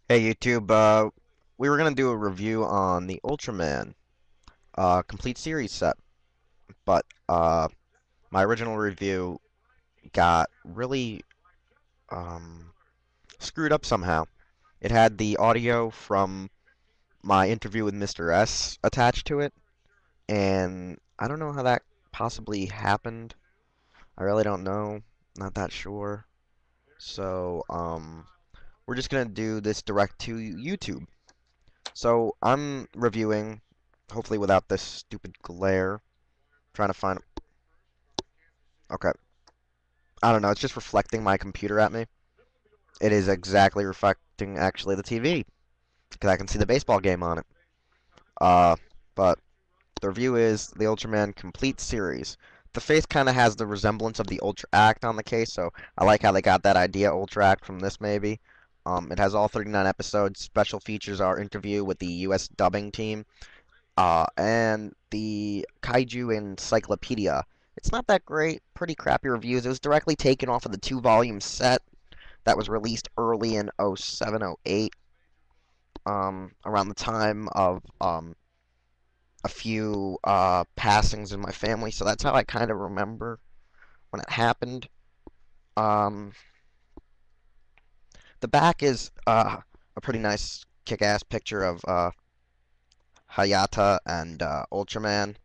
Hey YouTube, we were gonna do a review on the Ultraman Complete Series set, but my original review got really screwed up somehow. It had the audio from my interview with Mr. S attached to it, and I don't know how that possibly happened. I really don't know, not that sure. So, we're just gonna do this direct to YouTube. So I'm reviewing, hopefully without this stupid glare. Trying to find. Okay. I don't know. It's just reflecting my computer at me. It is exactly reflecting actually the TV because I can see the baseball game on it. Uh, but the review is the Ultraman Complete Series. The face kind of has the resemblance of the Ultra Act on the case, so I like how they got that idea Ultra Act from this maybe. It has all 39 episodes. Special features are interview with the U.S. dubbing team, and the Kaiju Encyclopedia. It's not that great, pretty crappy reviews. It was directly taken off of the two-volume set that was released early in '07, '08, around the time of a few passings in my family. So that's how I kind of remember when it happened. Um, the back is a pretty nice kick-ass picture of Hayata and Ultraman.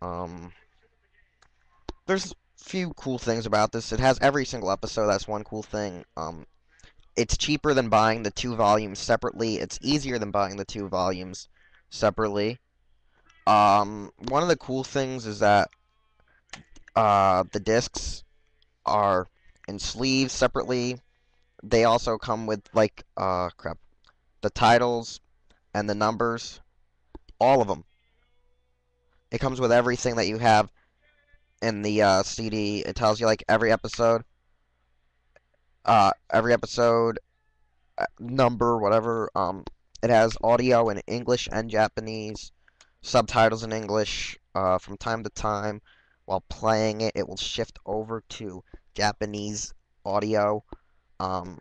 Um, there's few cool things about this. It has every single episode. That's one cool thing. It's cheaper than buying the two volumes separately. It's easier than buying the two volumes separately. One of the cool things is that the discs are in sleeves separately. They also come with like crap, the titles and the numbers, all of them. It comes with everything that you have in the CD. It tells you like every episode number, whatever. It has audio in English and Japanese, subtitles in English. From time to time, while playing it, it will shift over to Japanese audio.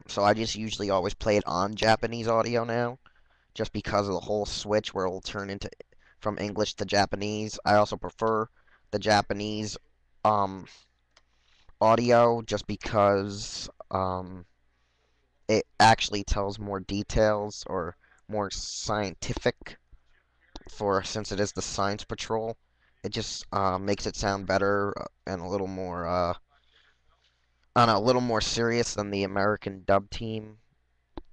So I just usually always play it on Japanese audio now, just because of the whole switch where it will turn into from English to Japanese. I also prefer the Japanese um, audio just because it actually tells more details or more scientific for since it is the Science Patrol. It just makes it sound better and a little more I don't know, a little more serious than the American dub team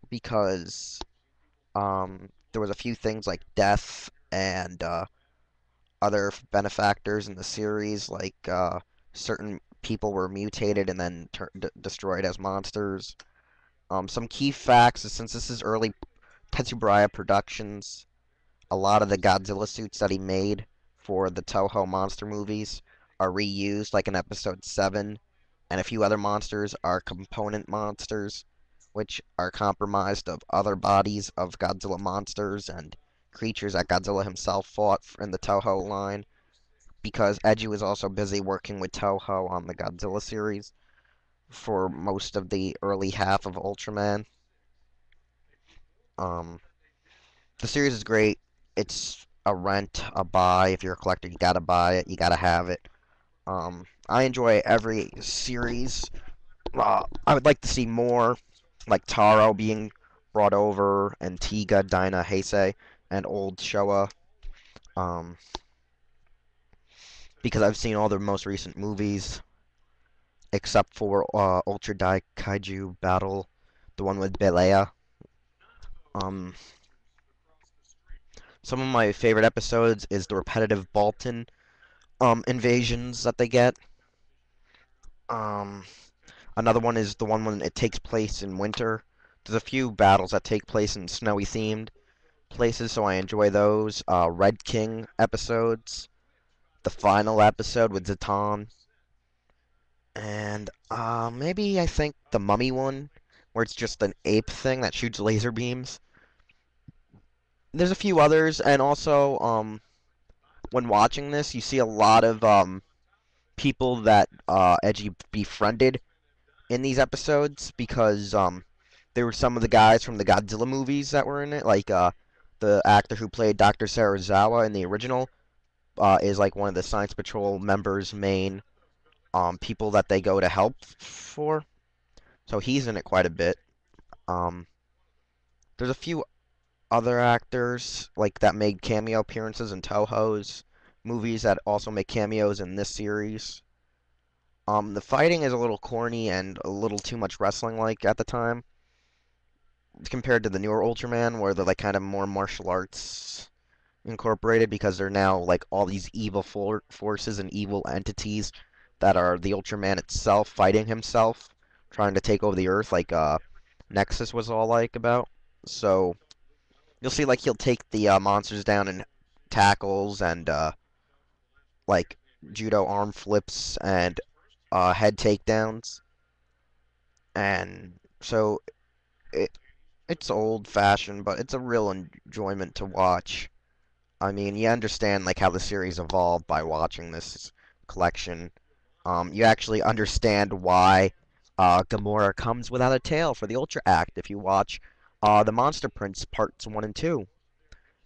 because there was a few things like death and other benefactors in the series, like certain people were mutated and then destroyed as monsters. Some key facts is since this is early Tsuburaya Productions, a lot of the Godzilla suits that he made for the Toho monster movies are reused, like in Episode 7, and a few other monsters are component monsters, which are comprised of other bodies of Godzilla monsters and creatures that Godzilla himself fought in the Toho line, because Eiji was also busy working with Toho on the Godzilla series for most of the early half of Ultraman. Um, the series is great. It's a rent, a buy. If you're a collector, you gotta buy it. You gotta have it. I enjoy every series. I would like to see more, like Taro being brought over, and Tiga, Dinah, Heisei, and old Showa. Um, because I've seen all the most recent movies, except for Ultra Dai Kaiju Battle, the one with Belea. Um, some of my favorite episodes is the repetitive Baltan invasions that they get. Um, Another one is the one when it takes place in winter. There's a few battles that take place in snowy themed places, so I enjoy those. Red King episodes, the final episode with Zaton, and maybe I think the Mummy one, where it's just an ape thing that shoots laser beams. There's a few others, and also when watching this, you see a lot of people that Edgy befriended in these episodes because There were some of the guys from the Godzilla movies that were in it, like the actor who played Dr. Sarazawa in the original is like one of the Science Patrol members' main people that they go to help for. So he's in it quite a bit. Um, there's a few other actors like that made cameo appearances in Toho's movies that also make cameos in this series. The fighting is a little corny and a little too much wrestling like at the time compared to the newer Ultraman where they're like kind of more martial arts incorporated because they're now like all these evil forces and evil entities that are the Ultraman itself fighting himself, trying to take over the Earth like Nexus was all like about. So you'll see like he'll take the monsters down in tackles and like judo arm flips and head takedowns, and so it it's old fashioned, but it's a real enjoyment to watch. I mean, you understand like how the series evolved by watching this collection. You actually understand why Gamora comes without a tail for the Ultra Act if you watch the Monster Prince parts 1 and 2.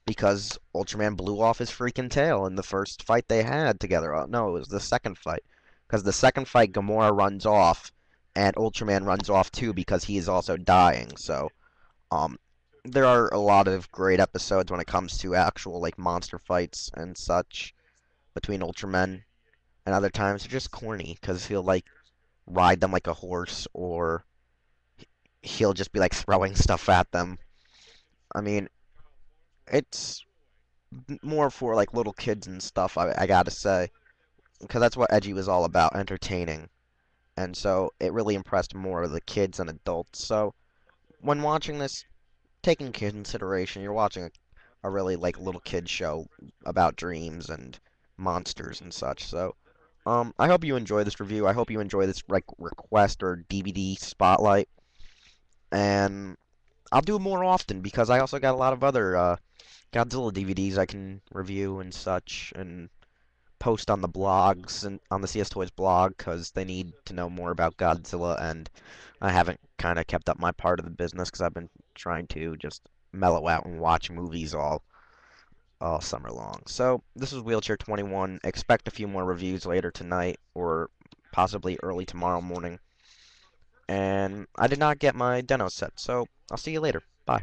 Because Ultraman blew off his freaking tail in the first fight they had together. No, it was the second fight. Because the second fight, Gamora runs off, and Ultraman runs off too because he is also dying. So, um, there are a lot of great episodes when it comes to actual like monster fights and such between Ultramen, and other times they're just corny because he'll like ride them like a horse, or he'll just be like throwing stuff at them. I mean, it's more for like little kids and stuff. I gotta say, because that's what Edgy was all about, entertaining, and so it really impressed more of the kids and adults. So when watching this, take into consideration you're watching a really like little kid show about dreams and monsters and such. So I hope you enjoy this review. I hope you enjoy this like request or DVD spotlight, and I'll do it more often because I also got a lot of other Godzilla DVDs I can review and such, and post on the blogs and on the CS Toys blog because they need to know more about Godzilla, and I haven't kind of kept up my part of the business because I've been trying to just mellow out and watch movies all summer long. So this is Wheelchair 21. Expect a few more reviews later tonight or possibly early tomorrow morning. And I did not get my Deno set, so I'll see you later. Bye.